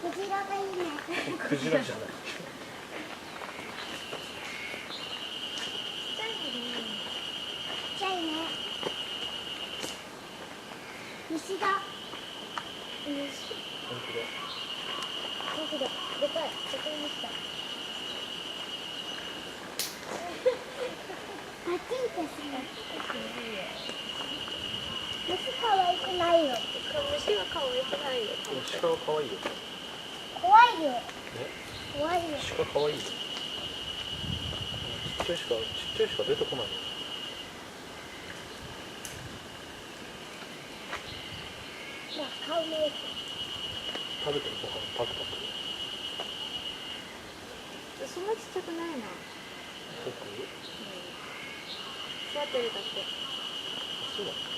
クジラがいいね。クジラじゃない。ちっちゃいね。虫だ。虫。本当だ。本当だ。でかい。でかい虫だ。パチンってする。虫可愛くないよ。虫は可愛くないよ。鹿は可愛いよ。怖いよ。ね。怖いよ。鹿可愛いよ。ちっちゃい鹿出てこないよ。まあ、顔のやつ。食べてるご飯パクパク。そんなちっちゃくないな。僕？座ってるだけ。そうだね。